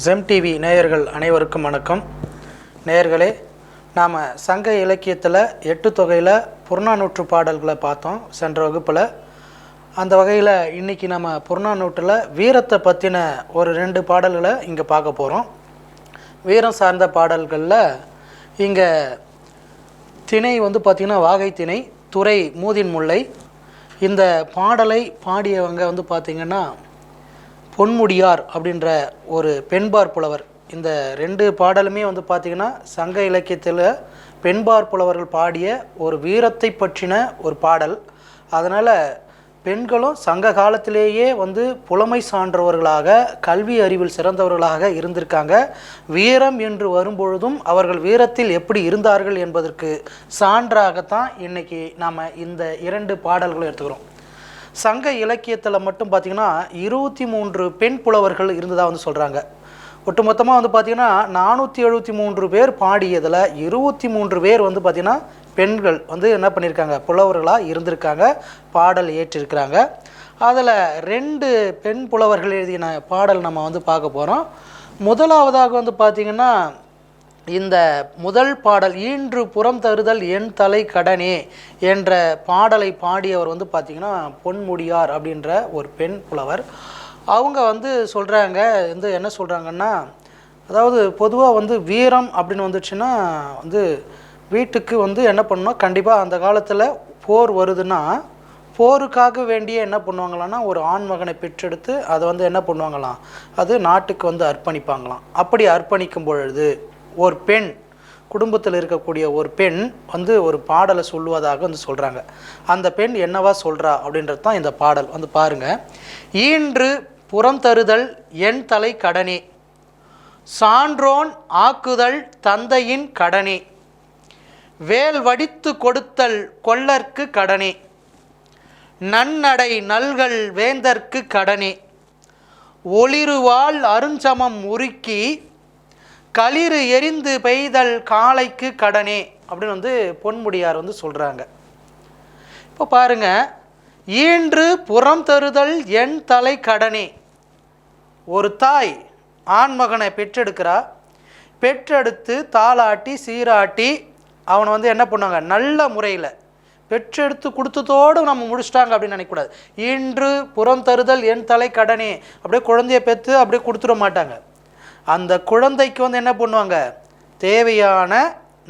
GeM TV நேயர்கள் அனைவருக்கும் வணக்கம். நேயர்களே, நாம் சங்க இலக்கியத்தில் 8 தொகையில் புறநானூற்று பாடல்களை பார்த்தோம் சென்ற வகுப்பில். அந்த வகையில் இன்றைக்கி நம்ம புறநானூற்றில் வீரத்தை பற்றின ஒரு 2 பாடல்களை இங்கே பார்க்க போகிறோம். வீரம் சார்ந்த பாடல்களில் இங்கே திணை பார்த்திங்கன்னா வாகை திணை, துறை மூதின் முல்லை. இந்த பாடலை பாடியவங்க பார்த்திங்கன்னா பொன்முடியார் அப்படின்ற ஒரு பெண்பார் புலவர். இந்த 2 பாடலுமே பார்த்திங்கன்னா சங்க இலக்கியத்தில் பெண்பார் புலவர்கள் பாடிய ஒரு வீரத்தை பற்றின ஒரு பாடல். அதனால் பெண்களும் சங்க காலத்திலேயே புலமை சான்றவர்களாக, கல்வி அறிவில் சிறந்தவர்களாக இருந்திருக்காங்க. வீரம் என்று வரும்பொழுதும் அவர்கள் வீரத்தில் எப்படி இருந்தார்கள் என்பதற்கு சான்றாகத்தான் இன்றைக்கி நாம் இந்த 2 பாடல்களும் எடுத்துக்கிறோம். சங்க இலக்கியத்தில் மட்டும் பார்த்திங்கன்னா 23 பெண் புலவர்கள் இருந்ததாக சொல்கிறாங்க. ஒட்டுமொத்தமாக பார்த்திங்கன்னா 473 பேர் பாடியதில் 23 பேர் பார்த்திங்கன்னா பெண்கள் என்ன பண்ணியிருக்காங்க, புலவர்களாக இருந்திருக்காங்க, பாடல் ஏற்றிருக்கிறாங்க. அதில் 2 பெண் புலவர்கள் எழுதின பாடல் நம்ம பார்க்க போகிறோம். முதலாவதாக பார்த்திங்கன்னா இந்த முதல் பாடல், ஈன்று புறம் தருதல் என் தலை கடனே என்ற பாடலை பாடியவர் பார்த்திங்கன்னா பொன்முடியார் அப்படின்ற ஒரு பெண் புலவர். அவங்க சொல்கிறாங்க, என்ன சொல்கிறாங்கன்னா, அதாவது பொதுவாக வீரம் அப்படின்னு வந்துச்சுன்னா வீட்டுக்கு என்ன பண்ணணும், கண்டிப்பாக அந்த காலத்தில் போர் வருதுன்னா போருக்காக வேண்டிய என்ன பண்ணுவாங்களான்னா ஒரு ஆண் மகனை பெற்றெடுத்து அதை என்ன பண்ணுவாங்களாம், அது நாட்டுக்கு அர்ப்பணிப்பாங்களாம். அப்படி அர்ப்பணிக்கும் பொழுது ஒரு பெண், குடும்பத்தில் இருக்கக்கூடிய ஒரு பெண் ஒரு பாடலை சொல்லுவதாக சொல்கிறாங்க. அந்த பெண் என்னவா சொல்கிறா அப்படின்றது தான் இந்த பாடல். பாருங்கள். ஈன்று புறம் தருதல் என் தலை கடனே, சான்றோன் ஆக்குதல் தந்தையின் கடனே, வேல் வடித்து கொடுத்தல் கொல்லர்க்கு கடனே, நன்னடை நல்கள் வேந்தற்கு கடனே, ஒளிருவாள் அருஞ்சமம் உருக்கி களிறு எரிந்து பெய்தல் காளைக்கு கடனே அப்படின்னு பொன்முடியார் சொல்கிறாங்க. இப்போ பாருங்கள், ஈன்று புறம் தருதல் என் தலை கடனே. ஒரு தாய் ஆண்மகனை பெற்றெடுக்கிறா, பெற்றெடுத்து தாளாட்டி சீராட்டி அவனை என்ன பண்ணுவாங்க, நல்ல முறையில் பெற்றெடுத்து கொடுத்ததோடு நம்ம முடிச்சிட்டாங்க அப்படின்னு நினைக்கக்கூடாது. ஈன்று புறம் தருதல் என் தலை கடனே அப்படியே குழந்தைய பெற்று அப்படியே கொடுத்துட மாட்டாங்க. அந்த குழந்தைக்கு என்ன பண்ணுவாங்க, தேவையான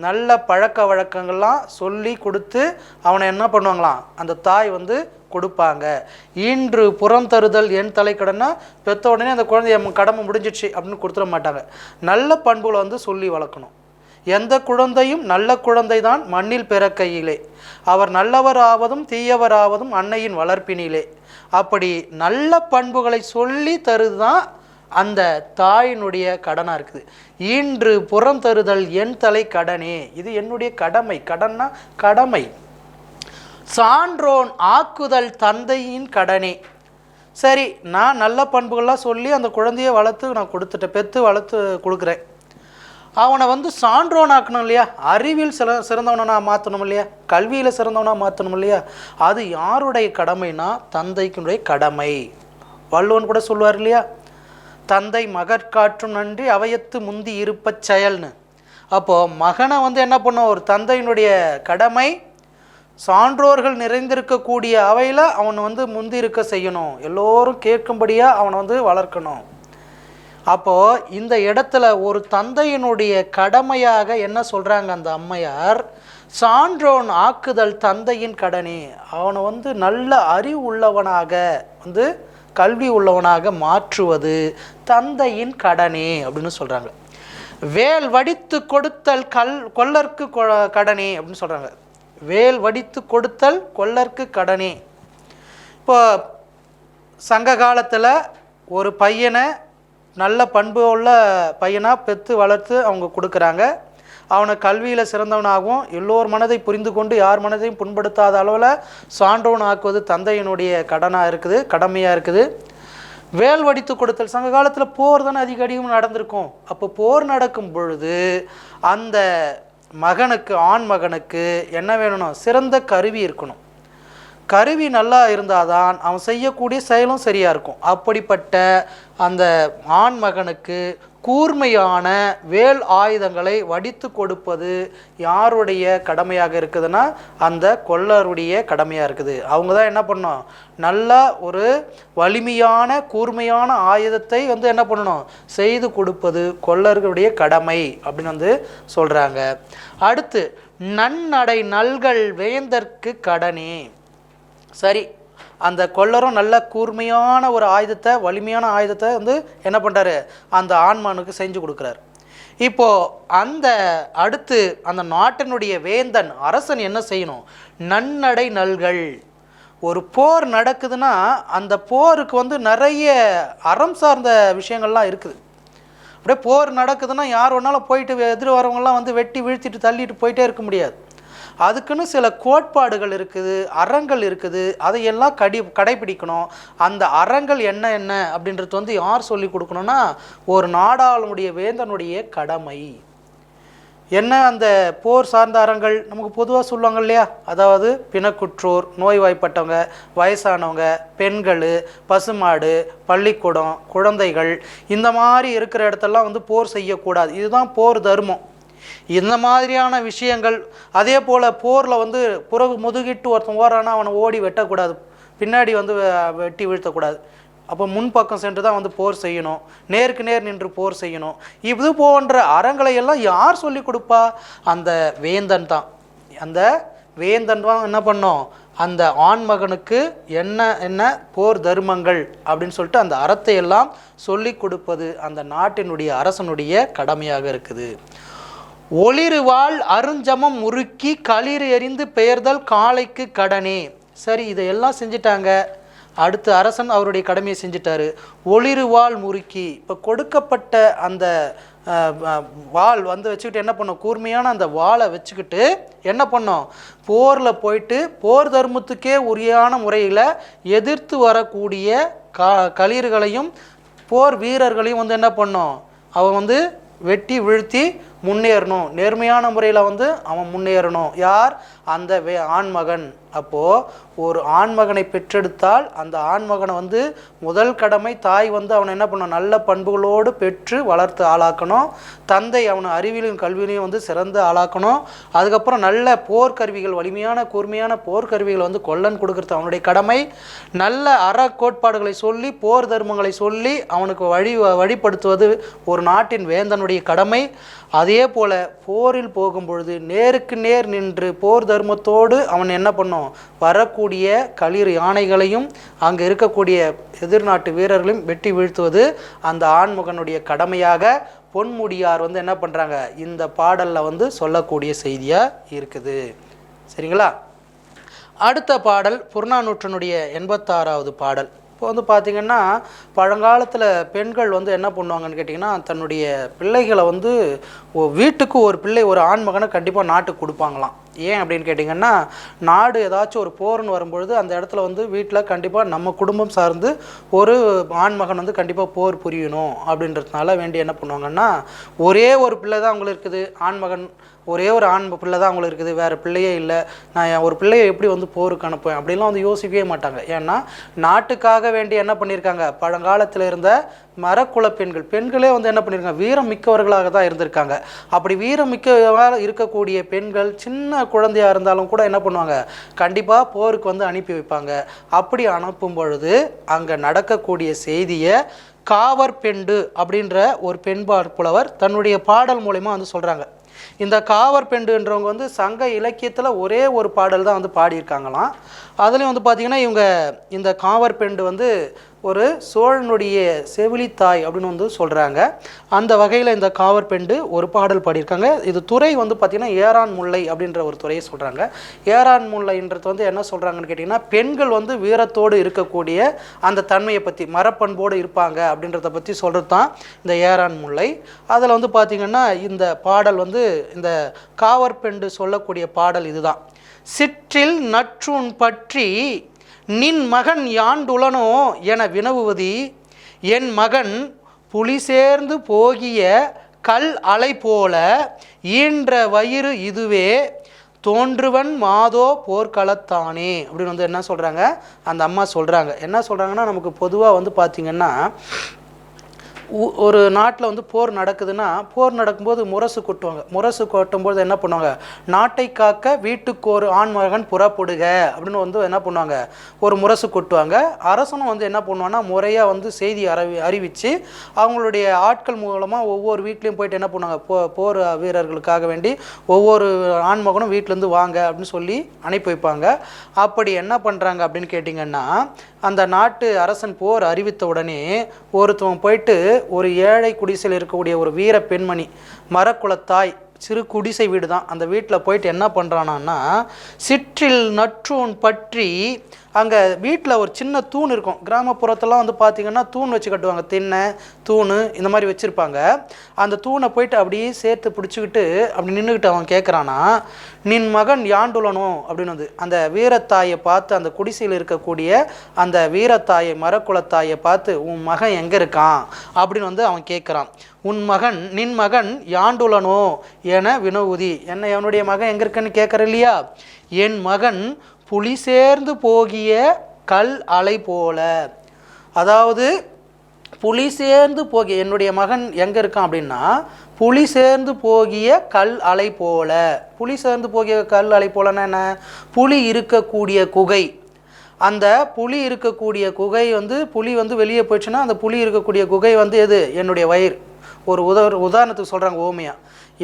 நல்ல பழக்க வழக்கங்கள்லாம் சொல்லி கொடுத்து அவனை என்ன பண்ணுவாங்களாம், அந்த தாய் கொடுப்பாங்க. ஈன்று புறம் தருதல் என் தலை கடனா, பெற்ற உடனே அந்த குழந்தைய கடமை முடிஞ்சிடுச்சு அப்படின்னு கொடுத்துட மாட்டாங்க. நல்ல பண்புகளை சொல்லி வளர்க்கணும். எந்த குழந்தையும் நல்ல குழந்தை தான் மண்ணில் பிறக்கையிலே, அவர் நல்லவர் ஆவதும் தீயவர் ஆவதும் அன்னையின் வளர்ப்பினிலே. அப்படி நல்ல பண்புகளை சொல்லி தருதுதான் அந்த தாயினுடைய கடனாக இருக்குது. ஈன்று புறம் தருதல் என் தலை கடனே, இது என்னுடைய கடமை. கடன்னா கடமை. சான்றோன் ஆக்குதல் தந்தையின் கடனே. சரி, நான் நல்ல பண்புகள்லாம் சொல்லி அந்த குழந்தைய வளர்த்து நான் கொடுத்துட்டேன், பெற்று வளர்த்து கொடுக்குறேன். அவனை சான்றோன் ஆக்கணும் இல்லையா, அறிவில் சிறந்தவனா மாற்றணும் இல்லையா, கல்வியில் சிறந்தவனா மாற்றணும் இல்லையா. அது யாருடைய கடமைனா தந்தைக்குடைய கடமை. வள்ளுவன் கூட சொல்லுவார் இல்லையா, தந்தை மகற்காற்றும் நன்றி அவையத்து முந்தி இருப்ப செயல்னு. அப்போது மகனை என்ன பண்ணும், ஒரு தந்தையினுடைய கடமை சான்றோர்கள் நிறைந்திருக்கக்கூடிய அவையில் அவனை முந்தி இருக்க செய்யணும், எல்லோரும் கேட்கும்படியாக அவனை வளர்க்கணும். அப்போது இந்த இடத்துல ஒரு தந்தையினுடைய கடமையாக என்ன சொல்கிறாங்க அந்த அம்மையார், சான்றோன் ஆக்குதல் தந்தையின் கடனே. அவனை நல்ல அறிவு உள்ளவனாக கல்வி உள்ளவனாக மாற்றுவது தந்தையின் கடனே அப்படின்னு சொல்கிறாங்க. வேல் வடித்து கொடுத்தல் கொல்லர்க்கு கடனே அப்படின்னு சொல்கிறாங்க. வேல் வடித்து கொடுத்தல் கொல்லர்க்கு கடனே. இப்போ சங்க காலத்தில் ஒரு பையனை நல்ல பண்பு உள்ள பையனாக பெற்று வளர்த்து அவங்க கொடுக்குறாங்க. அவனை கல்வியில் சிறந்தவனாகவும் எல்லோர் மனதை புரிந்து கொண்டு யார் மனதையும் புண்படுத்தாத அளவில் சான்றோன் ஆக்குவது தந்தையினுடைய கடனாக இருக்குது, கடமையாக இருக்குது. வேல் வடித்து கொடுத்தல், சங்க காலத்தில் போர் தானே அதிகம் நடந்திருக்கும். அப்போ போர் நடக்கும் பொழுது அந்த மகனுக்கு, ஆண் மகனுக்கு என்ன வேணும்னா சிறந்த கருவி இருக்கணும். கருவி நல்லா இருந்தாதான் அவன் செய்யக்கூடிய செயலும் சரியாக இருக்கும். அப்படிப்பட்ட அந்த ஆண்மகனுக்கு கூர்மையான வேல் ஆயுதங்களை வடித்து கொடுப்பது யாருடைய கடமையாக இருக்குதுன்னா அந்த கொல்லருடைய கடமையாக இருக்குது. அவங்க தான் என்ன பண்ணணும், நல்ல ஒரு வலிமையான கூர்மையான ஆயுதத்தை என்ன பண்ணணும், செய்து கொடுப்பது கொல்லர்களுடைய கடமை அப்படின்னு சொல்கிறாங்க. அடுத்து, நன்னடை நல்கள் வேந்தற்கு கடனே. சரி, அந்த கொல்லரும் நல்ல கூர்மையான ஒரு ஆயுதத்தை, வலிமையான ஆயுதத்தை என்ன பண்ணுறாரு, அந்த ஆண்மகனுக்கு செஞ்சு கொடுக்குறாரு. இப்போது அந்த அடுத்து அந்த நாட்டினுடைய வேந்தன் அரசன் என்ன செய்யணும், நன்னடை நல்கள். ஒரு போர் நடக்குதுன்னா அந்த போருக்கு நிறைய அறம் சார்ந்த விஷயங்கள்லாம் இருக்குது. அப்படியே போர் நடக்குதுன்னா யார் வேணாலும் போயிட்டு எதிர் வரவங்களாம் வெட்டி வீழ்த்திட்டு தள்ளிட்டு போயிட்டே இருக்க முடியாது. அதுக்குன்னு சில கோட்பாடுகள் இருக்குது, அறங்கள் இருக்குது, அதையெல்லாம் கடைபிடிக்கணும். அந்த அறங்கள் என்ன என்ன அப்படின்றது யார் சொல்லி கொடுக்கணும்னா ஒரு நாடாளுடைய வேந்தனுடைய கடமை. என்ன அந்த போர் சார்ந்த அறங்கள் நமக்கு பொதுவாக சொல்லுவாங்க இல்லையா, அதாவது பிணக்குற்றோர், நோய்வாய்ப்பட்டவங்க, வயசானவங்க, பெண்கள், பசுமாடு, பள்ளிக்கூடம், குழந்தைகள், இந்த மாதிரி இருக்கிற இடத்தெல்லாம் போர் செய்யக்கூடாது. இதுதான் போர் தர்மம். இந்த மாதிரியான விஷயங்கள். அதே போல் போரில் புறகு முதுகிட்டு ஒருத்தன் ஓடுறானா அவனை ஓடி வெட்டக்கூடாது, பின்னாடி வெட்டி வீழ்த்தக்கூடாது. அப்போ முன்பக்கம் சென்று தான் போர் செய்யணும், நேருக்கு நேர் நின்று போர் செய்யணும். இது போன்ற அறங்களை எல்லாம் யார் சொல்லி கொடுப்பா, அந்த வேந்தன் தான். அந்த வேந்தன் தான் என்ன பண்ணோம், அந்த ஆண்மகனுக்கு என்ன என்ன போர் தர்மங்கள் அப்படின்னு சொல்லிட்டு அந்த அறத்தை எல்லாம் சொல்லி கொடுப்பது அந்த நாட்டினுடைய அரசனுடைய கடமையாக இருக்குது. ஒளிருவாள் அருஞ்சமம் முறுக்கி களிறு எறிந்து பெயர்தல் காளைக்கு கடனே. சரி, இதையெல்லாம் செஞ்சிட்டாங்க. அடுத்து அரசன் அவருடைய கடமையை செஞ்சிட்டாரு. ஒளிருவாள் முறுக்கி, இப்போ கொடுக்கப்பட்ட அந்த வாள் வச்சுக்கிட்டு என்ன பண்ணோம், கூர்மையான அந்த வாளை வச்சுக்கிட்டு என்ன பண்ணோம், போரில் போயிட்டு போர் தர்மத்துக்கே உரியான முறையில் எதிர்த்து வரக்கூடிய களிர்களையும் போர் வீரர்களையும் என்ன பண்ணோம், அவன் வெட்டி வீழ்த்தி முன்னேறணும். நேர்மையான முறையில் அவன் முன்னேறணும். யார், அந்த ஆண்மகன். அப்போது ஒரு ஆண்மகனை பெற்றெடுத்தால் அந்த ஆண்மகனை முதல் கடமை தாய் அவனை என்ன பண்ணணும், நல்ல பண்புகளோடு பெற்று வளர்த்து ஆளாக்கணும். தந்தை அவனை அறிவியலையும் கல்வியிலையும் சிறந்து ஆளாக்கணும். அதுக்கப்புறம் நல்ல போர்க்கருவிகள், வலிமையான கூர்மையான போர்க்கருவிகள் கொல்லன் கொடுக்கறது அவனுடைய கடமை. நல்ல அற கோட்பாடுகளை சொல்லி போர் தர்மங்களை சொல்லி அவனுக்கு வழிப்படுத்துவது ஒரு நாட்டின் வேந்தனுடைய கடமை. அதே போல் போரில் போகும்பொழுது நேருக்கு நேர் நின்று போர் தர்மத்தோடு அவன் என்ன பண்ணும், வரக்கூடிய களிர் யானைகளையும் அங்கே இருக்கக்கூடிய எதிர்நாட்டு வீரர்களையும் வெட்டி வீழ்த்துவது அந்த ஆண்மகனுடைய கடமையாக பொன்முடியார் என்ன பண்ணுறாங்க, இந்த பாடலில் சொல்லக்கூடிய செய்தியாக இருக்குது. சரிங்களா? அடுத்த பாடல் புறநானூற்றினுடைய 86வது பாடல். இப்போ பார்த்திங்கன்னா பழங்காலத்தில் பெண்கள் என்ன பண்ணுவாங்கன்னு கேட்டிங்கன்னா, தன்னுடைய பிள்ளைகளை வீட்டுக்கு ஒரு பிள்ளை, ஒரு ஆண்மகனை கண்டிப்பாக நாட்டுக்கு கொடுப்பாங்களாம். ஏன் அப்படின்னு கேட்டிங்கன்னா, நாடு ஏதாச்சும் ஒரு போர்னு வரும்பொழுது அந்த இடத்துல வீட்டில் கண்டிப்பாக நம்ம குடும்பம் சார்ந்து ஒரு ஆண்மகன் கண்டிப்பாக போர் புரியணும் அப்படின்றதுனால வேண்டி என்ன பண்ணுவாங்கன்னா, ஒரே ஒரு பிள்ளை தான் அவங்களுக்கு இருக்குது, ஆண்மகன் ஒரே ஒரு ஆண் பிள்ளை தான் அவங்களுக்கு இருக்குது, வேறு பிள்ளையே இல்லை, நான் ஒரு பிள்ளையை எப்படி போருக்கு அனுப்புவேன் அப்படின்லாம் யோசிக்கவே மாட்டாங்க. ஏன்னா நாட்டுக்காக வேண்டி என்ன பண்ணியிருக்காங்க, பழங்காலத்தில் இருந்த மரக்குல பெண்களே என்ன பண்ணியிருக்காங்க, வீரம் மிக்கவர்களாக தான் இருந்திருக்காங்க. அப்படி வீரம் மிக்கவர்களாக இருக்கக்கூடிய பெண்கள் சின்ன குழந்தையாக இருந்தாலும் கூட என்ன பண்ணுவாங்க, கண்டிப்பாக போருக்கு அனுப்பி வைப்பாங்க. அப்படி அனுப்பும் பொழுது அங்கே நடக்கக்கூடிய செய்தியை காவற்பெண்டு அப்படின்ற ஒரு பெண்பார் புலவர் தன்னுடைய பாடல் மூலமா சொல்கிறாங்க. இந்த காவற்பெண்டுன்றவங்க சங்க இலக்கியத்தில் ஒரே ஒரு பாடல் தான் பாடியிருக்காங்களாம். அதுலேயும் பார்த்திங்கன்னா இவங்க இந்த காவற்பெண்டு ஒரு சோழனுடைய செவிலித்தாய் அப்படின்னு சொல்கிறாங்க. அந்த வகையில் இந்த காவற்பெண்டு ஒரு பாடல் பாடியிருக்காங்க. இது துறை பார்த்திங்கன்னா ஏரான் முல்லை அப்படின்ற ஒரு துறையை சொல்கிறாங்க. ஏரான் முல்லைன்றது என்ன சொல்கிறாங்கன்னு கேட்டிங்கன்னா, பெண்கள் வீரத்தோடு இருக்கக்கூடிய அந்த தன்மையை பற்றி, மரப்பண்போடு இருப்பாங்க அப்படின்றத பற்றி சொல்கிறது தான் இந்த ஏரான் முல்லை. அதில் பார்த்திங்கன்னா இந்த பாடல் இந்த காவற்பெண்டு சொல்லக்கூடிய பாடல் இதுதான். சிற்றில் நற்றுண் பற்றி நின் மகன் யாண்டுளனோ என வினவுவதி, என் மகன் புலி சேர்ந்து போகிய கல் அலை போல ஈன்ற வயிறு இதுவே, தோன்றுவன் மாதோ போர்க்களத்தானே அப்படின்னு வந்து என்ன சொல்கிறாங்க, அந்த அம்மா சொல்கிறாங்க. என்ன சொல்கிறாங்கன்னா, நமக்கு பொதுவாக வந்து பார்த்திங்கன்னா ஒரு நாட்டில் வந்து போர் நடக்குதுன்னா, போர் நடக்கும்போது முரசு கொட்டுவாங்க. முரசு கொட்டும்போது என்ன பண்ணுவாங்க, நாட்டை காக்க வீட்டுக்கு ஒரு ஆண்மகன் புறப்படுக அப்படின்னு வந்து என்ன பண்ணுவாங்க, ஒரு முரசு கொட்டுவாங்க. அரசனும் வந்து என்ன பண்ணுவான்னா, முறையாக வந்து செய்தி அறிவித்து அவங்களுடைய ஆட்கள் மூலமாக ஒவ்வொரு வீட்லேயும் போயிட்டு என்ன பண்ணுவாங்க, போர் வீரர்களுக்காக வேண்டி ஒவ்வொரு ஆண்மகனும் வீட்டிலேருந்து வாங்க அப்படின்னு சொல்லி அனுப்பி வைப்பாங்க. அப்படி என்ன பண்ணுறாங்க அப்படின்னு கேட்டிங்கன்னா, அந்த நாட்டு அரசன் போர் அறிவித்த உடனே ஒருத்தவன் போயிட்டு ஒரு ஏழை குடிசையில் இருக்கக்கூடிய ஒரு வீர பெண்மணி, மரக்குலத்தாய், சிறு குடிசை வீடு தான், அந்த வீட்டில் போயிட்டு என்ன பண்ணுறானான்னா, சிற்றில் நற்றூன் பற்றி, அங்கே வீட்டில் ஒரு சின்ன தூண் இருக்கும். கிராமப்புறத்தெல்லாம் வந்து பார்த்திங்கன்னா தூண் வச்சு கட்டுவாங்க, திண்ணை தூண் இந்த மாதிரி வச்சுருப்பாங்க. அந்த தூணை போயிட்டு அப்படியே சேர்த்து பிடிச்சிக்கிட்டு அப்படி நின்றுக்கிட்டு அவன் கேட்குறானா, நின் மகன் யாண்டுலனும் அப்படின்னு வந்து அந்த வீரத்தாயை பார்த்து, அந்த குடிசையில் இருக்கக்கூடிய அந்த வீரத்தாயை, மரக்குலத்தாயை பார்த்து, உன் மகன் எங்கே இருக்கான் அப்படின்னு வந்து அவன் கேட்குறான். நின் மகன் யாண்டுலனோ என வினவுதி, என்ன என்னுடைய மகன் எங்கே இருக்குன்னு கேட்குற இல்லையா, என் மகன் புலி சேர்ந்து போகிய கல் அலை போல, அதாவது புலி சேர்ந்து போகிய, என்னுடைய மகன் எங்கே இருக்கான் அப்படின்னா, புலி சேர்ந்து போகிய கல் அலை போல. புலி சேர்ந்து போகிய கல் அலை போலன்னா என்ன, புலி இருக்கக்கூடிய குகை. அந்த புலி இருக்கக்கூடிய குகை வந்து, புலி வந்து வெளியே போயிடுச்சுன்னா அந்த புலி இருக்கக்கூடிய குகை வந்து எது, என்னுடைய வயிறு. ஒரு உதாரணத்துக்கு சொல்கிறாங்க ஓமையா,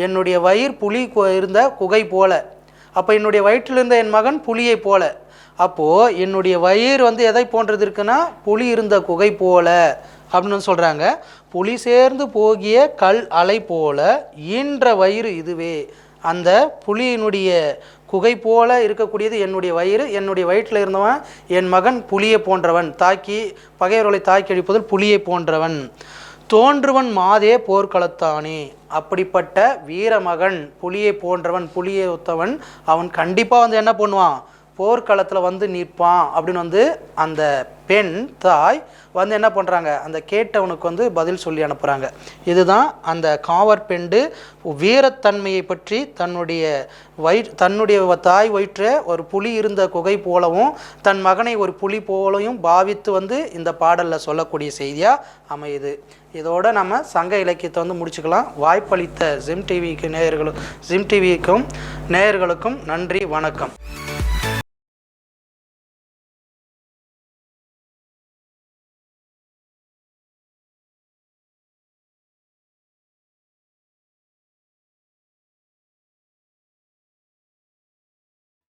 என்னுடைய வயிறு புலி இருந்த குகை போல, அப்போ என்னுடைய வயிற்றில் இருந்த என் மகன் புலியை போல. அப்போது என்னுடைய வயிறு வந்து எதை போன்றது இருக்குன்னா, புலி இருந்த குகை போல அப்படின்னு சொல்கிறாங்க. புலி சேர்ந்து போகிய கல் அலை போல ஈன்ற வயிறு இதுவே, அந்த புலியினுடைய குகை போல இருக்கக்கூடியது என்னுடைய வயிறு. என்னுடைய வயிற்றில் இருந்தவன் என் மகன் புலியை போன்றவன், பகைவர்களை தாக்கி அடிப்பதில் புலியை போன்றவன். தோன்றுவன் மாதே போர்க்களத்தானே, அப்படிப்பட்ட வீரமகன், புலியை போன்றவன், புலியை ஒத்தவன், அவன் கண்டிப்பாக வந்து என்ன பண்ணுவான், போர்க்களத்தில் வந்து நிற்பான் அப்படின்னு வந்து அந்த பெண் தாய் வந்து என்ன பண்ணுறாங்க, அந்த கேட்டவனுக்கு வந்து பதில் சொல்லி அனுப்புகிறாங்க. இதுதான் அந்த காவற்பெண்டு வீரத்தன்மையை பற்றி தன்னுடைய தாய் வயிற்ற ஒரு புலி இருந்த குகை போலவும் தன் மகனை ஒரு புலி போலவும் பாவித்து வந்து இந்த பாடலில் சொல்லக்கூடிய செய்தியாக அமையுது. இதோட நம்ம சங்க இலக்கியத்தை வந்து முடிச்சுக்கலாம். வாய்ப்பளித்த ஜிம் டிவிக்கும் நேயர்களுக்கும் நன்றி, வணக்கம்.